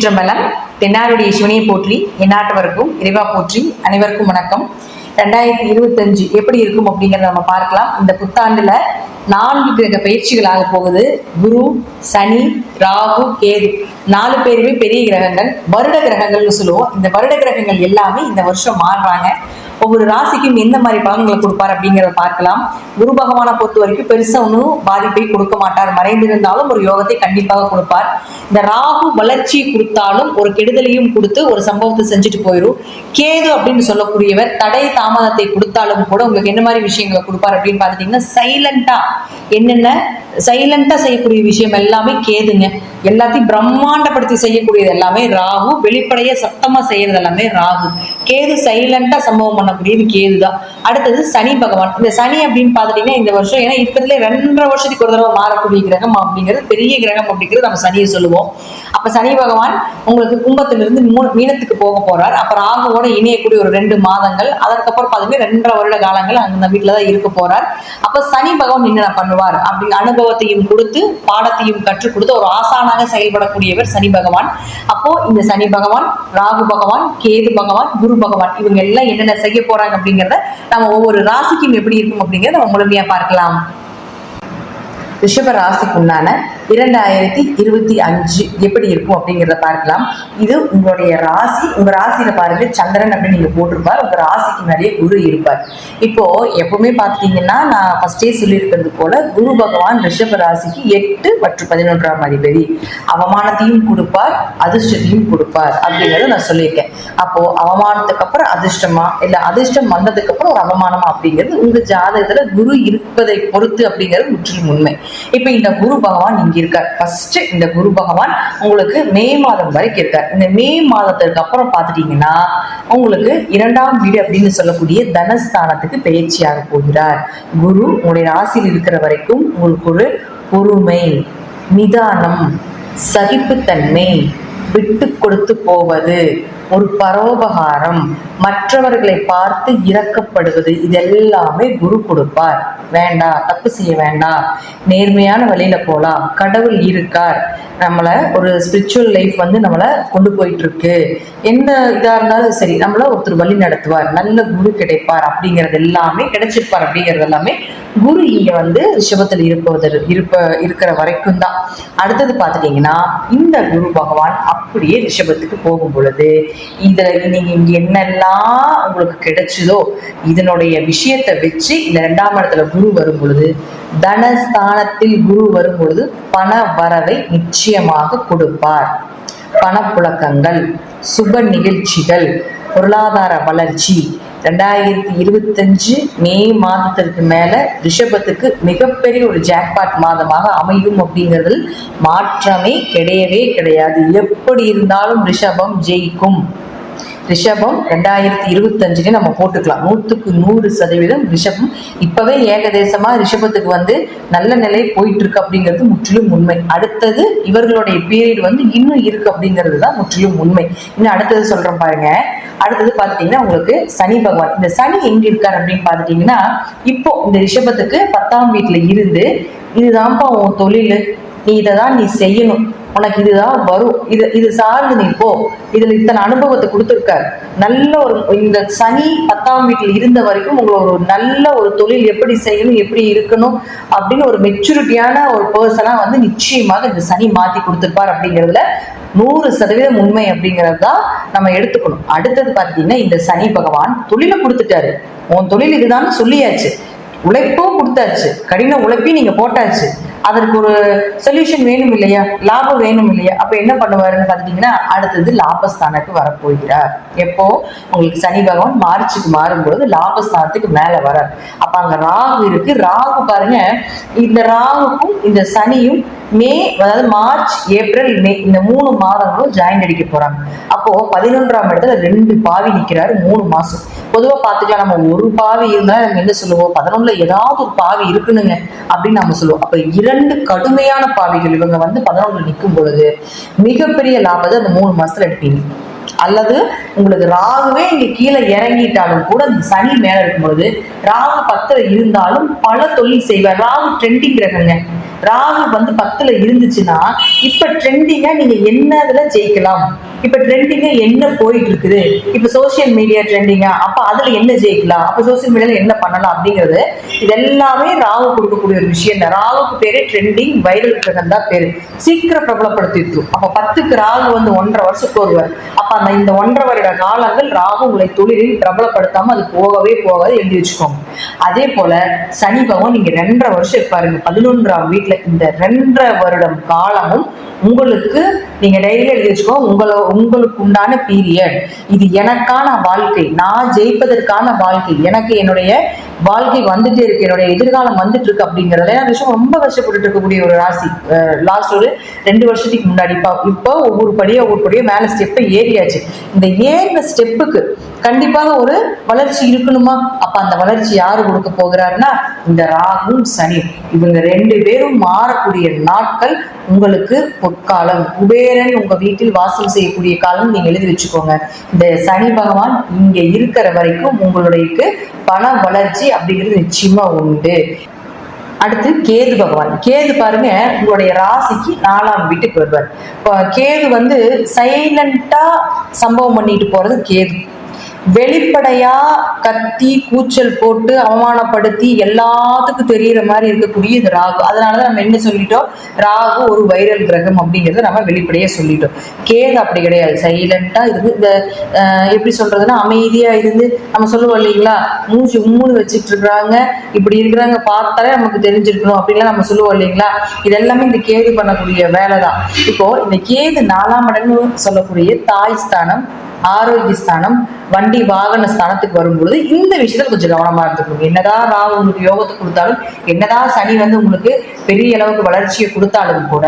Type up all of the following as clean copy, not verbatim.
திருச்சிற்றம்பலம். தென்னாருடைய சிவனையை போற்றி, எந்நாட்டவருக்கும் இறைவா போற்றி. அனைவருக்கும் வணக்கம். 2025 எப்படி இருக்கும் அப்படிங்கிறத நம்ம பார்க்கலாம். இந்த புத்தாண்டுல 4 கிரக பயிற்சிகளாக போகுது. குரு, சனி, ராகு, கேது 4 பேருமே பெரிய கிரகங்கள், வருட கிரகங்கள்னு சொல்லுவோம். இந்த வருட கிரகங்கள் எல்லாமே இந்த வருஷம் மாறுறாங்க. ஒவ்வொரு ராசிக்கும் எந்த மாதிரி பலன்களை கொடுப்பார் அப்படிங்கிறத பார்க்கலாம். குரு பகவானை பொறுத்த வரைக்கும் பெருசா ஒன்றும் பாதிப்பை கொடுக்க மாட்டார். மறைந்திருந்தாலும் ஒரு யோகத்தை கண்டிப்பாக கொடுப்பார். இந்த ராகு வளர்ச்சியை கொடுத்தாலும் ஒரு கெடுதலையும் கொடுத்து ஒரு சம்பவத்தை செஞ்சுட்டு போயிடும். கேது அப்படின்னு சொல்லக்கூடியவர் தடை தாமதத்தை கொடுத்தாலும் கூட உங்களுக்கு என்ன மாதிரி விஷயங்களை கொடுப்பார் அப்படின்னு பார்த்துட்டீங்கன்னா, சைலண்டா செய்யக்கூடிய விஷயம் எல்லாமே கேதுங்க. எல்லாத்தையும் பிரம்மாண்டப்படுத்தி செய்யக்கூடியது எல்லாமே ராகு. வெளிப்படைய சத்தமா செய்யறது எல்லாமே ராகு. கேது சைலண்டா சம்பவம் பண்ணக்கூடியது கேது தான். அடுத்தது சனி பகவான். இந்த சனி அப்படின்னு பார்த்துட்டீங்கன்னா இந்த வருஷம் ஏன்னா இருக்கிறதுல 2.5 வருஷத்துக்கு ஒரு தடவை மாறக்கூடிய கிரகம் அப்படிங்கிறது பெரிய கிரகம் அப்படிங்கிறது நம்ம சனியை சொல்லுவோம். அப்ப சனி பகவான் உங்களுக்கு கும்பத்திலிருந்து மீனத்துக்கு போக போறார். அப்புறம் ராகுவோட இணையக்கூடிய ஒரு 2 மாதங்கள், அதற்கப்புறம் பார்த்தீங்கன்னா 2.5 வருட காலங்கள் அந்த வீட்டுலதான் இருக்க போறார். அப்ப சனி பகவான் என்ன பண்ணுவார் அப்படி அனுபவத்தையும் கொடுத்து பாடத்தையும் கற்றுக் கொடுத்து ஒரு ஆசானாக செயல்படக்கூடியவர் சனி பகவான். அப்போ இந்த சனி பகவான், ராகு பகவான், கேது பகவான், குரு பகவான் இவங்க எல்லாம் என்னென்ன செய்ய போறாங்க அப்படிங்கிறத நம்ம ஒவ்வொரு ராசிக்கும் எப்படி இருக்கும் அப்படிங்கிறத நம்ம முழுமையா பார்க்கலாம். ரிஷப ராசிக்குண்டான 2025 எப்படி இருக்கும் அப்படிங்கிறத பார்க்கலாம். இது உங்களுடைய ராசி. உங்க ராசியில பாருங்க சந்திரன் அப்படின்னு நீங்க போட்டிருப்பார். உங்க ராசிக்கு நிறைய குரு இருப்பார். இப்போ எப்பவுமே பாத்தீங்கன்னா நான் ஃபர்ஸ்டே சொல்லியிருக்கிறது போல குரு பகவான் ரிஷப ராசிக்கு 8 மற்றும் 11ஆம் அதிபதி. அவமானத்தையும் கொடுப்பார், அதிர்ஷ்டத்தையும் கொடுப்பார் அப்படிங்கறத நான் சொல்லியிருக்கேன். அப்போ அவமானத்துக்கு அப்புறம் அதிர்ஷ்டமா இல்ல அதிர்ஷ்டம் வந்ததுக்கு அப்புறம் ஒரு அவமானமா அப்படிங்கிறது உங்க ஜாதகத்துல குரு இருப்பதை பொறுத்து அப்படிங்கிறது முற்றிலும் உண்மை. இப்ப இந்த குரு பகவான் இங்க இருக்கார். ஃபர்ஸ்ட் இந்த குரு பகவான் உங்களுக்கு மே மாதம் வரைக்கும் இருக்கார். இந்த மே மாதத்திற்கு அப்புறம் பாத்துட்டீங்கன்னா உங்களுக்கு 2ஆம் வீடு அப்படின்னு சொல்லக்கூடிய தனஸ்தானத்துக்கு பயிற்சியாக போகிறார். குரு உங்களுடைய ராசியில் இருக்கிற வரைக்கும் உங்களுக்கு ஒரு பொறுமை, நிதானம், சகிப்புத்தன்மை, விட்டு கொடுத்து போவது, ஒரு பரோபகாரம், மற்றவர்களை பார்த்து இரக்கப்படுவது, இது எல்லாமே குரு கொடுப்பார். வேண்டாம், தப்பு செய்ய வேண்டாம், நேர்மையான வழியில போலாம், கடவுள் இருக்கார், நம்மள ஒரு ஸ்பிரிச்சுவல் லைஃப் நம்மளை கொண்டு போயிட்டு இருக்கு, எந்த இதா இருந்தாலும் சரி நம்மள ஒருத்தர் வழி நடத்துவார், நல்ல குரு கிடைப்பார் அப்படிங்கிறது எல்லாமே கிடைச்சிருப்பார். அப்படிங்கிறது எல்லாமே குரு இங்க ரிஷபத்தில் இருக்கிற வரைக்கும் தான். அடுத்தது பார்த்துட்டீங்கன்னா இந்த குரு பகவான் அப்படியே ரிஷபத்துக்கு போகும் பொழுது இதுல நீங்க இங்க என்னெல்லாம் உங்களுக்கு கிடைச்சதோ இதனுடைய விஷயத்தை வச்சு இந்த 2ஆம் இடத்துல குரு வரும் பொழுது, தனஸ்தானத்தில் குரு வரும் பொழுது பண வரவை நிச்சயமாக கொடுப்பார். பணப்புழக்கங்கள், சுப நிகழ்ச்சிகள், பொருளாதார வளர்ச்சி 2025 மே மாதத்திற்கு மேல ரிஷபத்துக்கு மிகப்பெரிய ஒரு ஜாக்பாட் மாதமாக அமையும் அப்படிங்கிறதுல மாற்றமே கிடையவே கிடையாது. எப்படி இருந்தாலும் ரிஷபம் ஜெயிக்கும். ரிஷபம் 2025 நம்ம போட்டுக்கலாம். 100% ரிஷபம் இப்பவே ஏகதேசமா ரிஷபத்துக்கு நல்ல நிலை போயிட்டு இருக்கு அப்படிங்கிறது முற்றிலும் உண்மை. அடுத்தது இவர்களுடைய பீரியட் இன்னும் இருக்கு அப்படிங்கிறது தான் முற்றிலும் உண்மை. இன்னும் அடுத்தது சொல்றேன் பாருங்க. அடுத்தது பாத்துட்டீங்கன்னா உங்களுக்கு சனி பகவான். இந்த சனி எங்க இருக்காரு அப்படின்னு பாத்துட்டீங்கன்னா இப்போ இந்த ரிஷபத்துக்கு 10ஆம் வீட்டுல இருந்து இதுதான்ப்பா உன் தொழில், நீ இதைதான் நீ செய்யணும், உனக்கு இதுதான் வரும், இது சார்ந்து நீ போ, இதுல இத்தனை அனுபவத்தை கொடுத்துருக்காரு. நல்ல ஒரு இந்த சனி 10ஆம் வீட்டில் இருந்த வரைக்கும் உங்களை ஒரு நல்ல ஒரு தொழில் எப்படி செய்யணும், எப்படி இருக்கணும் அப்படின்னு ஒரு மெச்சூரிட்டியான ஒரு பர்சனா நிச்சயமாக இந்த சனி மாத்தி கொடுத்துருப்பார். அப்படிங்கிறதுல 100% உண்மை அப்படிங்கிறது தான் நம்ம எடுத்துக்கணும். அடுத்தது பார்த்தீங்கன்னா இந்த சனி பகவான் தொழிலை கொடுத்துட்டாரு. உன் தொழில் இதுதான் சொல்லியாச்சு, உழைப்பும் கொடுத்தாச்சு, கடின உழைப்பையும் நீங்க போட்டாச்சு, அதற்கு ஒரு சொல்யூஷன் வேணும் இல்லையா, லாபம் வேணும் இல்லையா. அப்ப என்ன பண்ணுவாருன்னு பாத்தீங்கன்னா அடுத்தது லாபஸ்தானத்துக்கு வரப்போகிறார். எப்போ உங்களுக்கு சனி பகவான் மார்ச்சுக்கு மாறும்பொழுது லாபஸ்தானத்துக்கு மேல வரார். அப்ப அங்க ராகு இருக்கு. ராகு பாருங்க, இந்த ராகுக்கும் இந்த சனியும் மே, அதாவது மார்ச், ஏப்ரல், மே இந்த 3 மாதங்களும் ஜாயின் அடிக்க போறாங்க. அப்போ 11ஆம் இடத்துல 2 பாவி நிக்கிறாரு 3 மாசம். பொதுவா பாத்துக்கலாம், நம்ம ஒரு பாவி இருந்தா நம்ம என்ன சொல்லுவோம், 11ல ஏதாவது ஒரு பாவி இருக்குனுங்க அப்படின்னு நம்ம சொல்லுவோம். அப்ப 2 கடுமையான பாவிகள் இவங்க 11ல நிற்கும் பொழுது மிகப்பெரிய லாபத்தை அந்த 3 மாசத்துல எடுப்பீங்க. அல்லது உங்களுக்கு ராகுவே இங்க கீழே இறங்கிட்டாலும் கூட இந்த சனி மேல இருக்கும் பொழுது ராகு 10ல இருந்தாலும் பல தொழில் செய்வார். ராகு ட்ரெண்டிங் கிரகங்க. ராகு வந்து 10ல இருந்துச்சுன்னா இப்ப ட்ரெண்டிங்கா நீங்க என்னதுல ஜெயிக்கலாம், இப்ப ட்ரெண்டிங்கா என்ன போயிட்டு இருக்குது, இப்ப சோசியல் மீடியா ட்ரெண்டிங்கா, அப்ப அதுல என்ன ஜெயிக்கலாம், அப்ப சோசியல் மீடியால என்ன பண்ணலாம் அப்படிங்கிறது இதெல்லாமே ராகு கொடுக்கக்கூடிய ஒரு விஷயம் தான். ராகுக்கு பேரு ட்ரெண்டிங் வைரல் கிரகம் தான் பேரு. சீக்கிரம் பிரபலப்படுத்திட்டு. அப்ப 10க்கு ராகு வந்து 1.5 வருஷத்துக்கு ஒருவர். அப்ப அந்த இந்த 1.5 வருட காலங்கள் ராகு உங்களை தொழிலில் பிரபலப்படுத்தாம அது போகவே போகாது, எழுதி வச்சுக்கோங்க. அதே போல சனி பகவான் நீங்க 2.5 வருஷம் இருப்பாருங்க 11ஆம் வீட்டுல. இந்த 2.5 வருடம் காலமும் உங்களுக்கு நீங்க டெய்லி எழுதி வச்சுக்கோ, உங்களுக்கு உண்டான பீரியட். இது எனக்கான வாழ்க்கை, நான் ஜெயிப்பதற்கான வாழ்க்கை, எனக்கு என்னுடைய வாழ்க்கை வந்துட்டே இருக்கு, என்னுடைய எதிர்காலம் வந்துட்டு இருக்கு அப்படிங்கறத விஷயம் ரொம்ப கஷ்டப்பட்டு இருக்கக்கூடிய ஒரு ராசி. லாஸ்ட் ஒரு 2 வருஷத்துக்கு முன்னாடி இப்போ ஒவ்வொரு படியா மேல ஸ்டெப் ஏறியாச்சு. இந்த ஏறின ஸ்டெப்புக்கு கண்டிப்பாக ஒரு வளர்ச்சி இருக்கணுமா? அப்ப அந்த வளர்ச்சி யாரு கொடுக்க போகிறாருன்னா இந்த ராகும் சனி. இவங்க 2 பேரும் மாறக்கூடிய நாட்கள் உங்களுக்கு பொற்காலம். குபேரன் உங்க வீட்டில் வாசல் செய்யக்கூடிய காலம் நீங்க எழுதி வச்சுக்கோங்க. இந்த சனி பகவான் இங்க இருக்கிற வரைக்கும் உங்களுடைய பண வளர்ச்சி அப்படிங்கிறது நிச்சயமா உண்டு. அடுத்து கேது பகவான். கேது பாருங்க உங்களுடைய ராசிக்கு 4ஆம் வீட்டுக்கு வருவார். இப்போ கேது வந்து சைலண்டா சம்பவம் பண்ணிட்டு போறது கேது. வெளிப்படையா கத்தி கூச்சல் போட்டு அவமானப்படுத்தி எல்லாத்துக்கும் தெரியற மாதிரி இருக்கக்கூடிய இது ராகு. அதனாலதான் நம்ம என்ன சொல்லிட்டோம், ராகு ஒரு வைரல் கிரகம் அப்படிங்கறத நம்ம வெளிப்படையா சொல்லிட்டோம். கேது அப்படி கிடையாது, சைலண்டா இருந்து இந்த எப்படி சொல்றதுன்னா அமைதியா இருந்து நம்ம சொல்லுவோம் இல்லைங்களா, மூச்சு உம்முன்னு வச்சுட்டு இருக்கிறாங்க, இப்படி இருக்கிறாங்க பார்த்தாலே நமக்கு தெரிஞ்சிருக்கணும் அப்படின்லாம் நம்ம சொல்லுவோம் இல்லைங்களா. இது எல்லாமே இந்த கேது பண்ணக்கூடிய வேலை தான். இப்போ இந்த கேது 4ஆம் இடம்னு சொல்லக்கூடிய தாய் ஸ்தானம், ஆரோக்கிய ஸ்தானம், வண்டி வாகன ஸ்தானத்துக்கு வரும்பொழுது இந்த விஷயத்துல கொஞ்சம் கவனமா இருந்துக்கணும். என்னதான் ராகு உங்களுக்கு யோகத்தை கொடுத்தாலும், என்னதான் சனி வந்து உங்களுக்கு பெரிய அளவுக்கு வளர்ச்சியை கொடுத்தாலும் கூட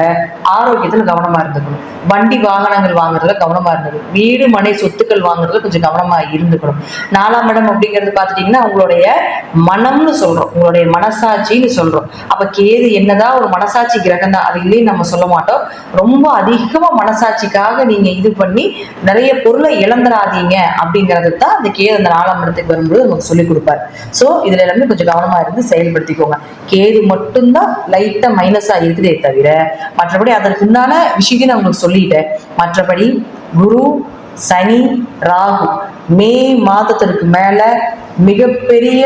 ஆரோக்கியத்துல கவனமா இருந்துக்கணும். வண்டி வாகனங்கள் வாங்குறதுல கவனமா இருந்துக்கணும். வீடு மனை சொத்துக்கள் வாங்குறதுல கொஞ்சம் கவனமா இருந்துக்கணும். 4ஆம் இடம் அப்படிங்கிறது பாத்துட்டீங்கன்னா உங்களுடைய மனம்னு சொல்றோம், உங்களுடைய மனசாட்சின்னு சொல்றோம். அப்ப கேது என்னதான் ஒரு மனசாட்சி கிரகம் தான், அது இல்லைன்னு நம்ம சொல்ல மாட்டோம். ரொம்ப அதிகமா மனசாட்சிக்காக நீங்க இது பண்ணி நிறைய பொருளை இழந்துடாதீங்க அப்படிங்கிறது தான் இந்த கேது அந்த 4ஆம் இடத்துக்கு வரும்போது நமக்கு சொல்லிக் கொடுப்பாரு. சோ இதுல எல்லாமே கொஞ்சம் கவனமா இருந்து செயல்படுத்திக்கோங்க. கேது மட்டும்தான் லைட்டா மைனஸா இருக்குதே தவிர மற்றபடி அதற்குண்டான விஷயத்தையும் நான் உங்களுக்கு சொல்லிட்டேன். மற்றபடி குரு, சனி, ராகு மே மாதத்திற்கு மேல மிகப்பெரிய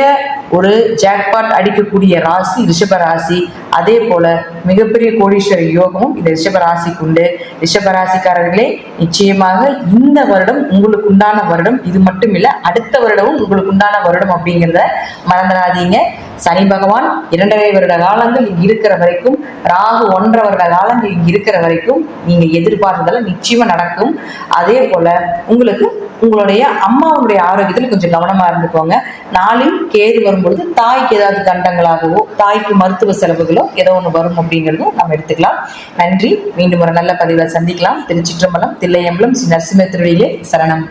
ஒரு ஜாக்பாட் அடிக்கக்கூடிய ராசி ரிஷப ராசி. அதே போல மிகப்பெரிய கோடீஸ்வர யோகமும் இந்த ரிஷப ராசிக்கு உண்டு. ரிஷப ராசிக்காரர்களே, நிச்சயமாக இந்த வருடம் உங்களுக்கு உண்டான வருடம். இது மட்டும் இல்ல, அடுத்த வருடமும் உங்களுக்கு உண்டான வருடம் அப்படிங்கிறத மறந்துடாதீங்க. சனி பகவான் 2.5 வருட காலங்கள் இங்க இருக்கிற வரைக்கும், ராகு 1.5 வருட காலங்கள் இங்க இருக்கிற வரைக்கும் நீங்க எதிர்பார்த்ததெல்லாம் நிச்சயமா நடக்கும். அதே போல உங்களுக்கு உங்களுடைய அம்மாவுடைய ஆரோக்கியத்துல கொஞ்சம் கவனமா இருந்துக்கோங்க. நாளில் கேது வரும்பொழுது தாய்க்கு ஏதாவது கண்டங்களாகவோ தாய்க்கு மருத்துவ செலவுகளோ ஏதோ ஒன்று வரும் அப்படிங்கிறதும் நம்ம எடுத்துக்கலாம். நன்றி. மீண்டும் ஒரு நல்ல பதிவில் சந்திக்கலாம். திருச்சிற்றம்பலம், தில்லையம்பலம், ஸ்ரீ நரசிம்ம திருவடியிலே சரணம்.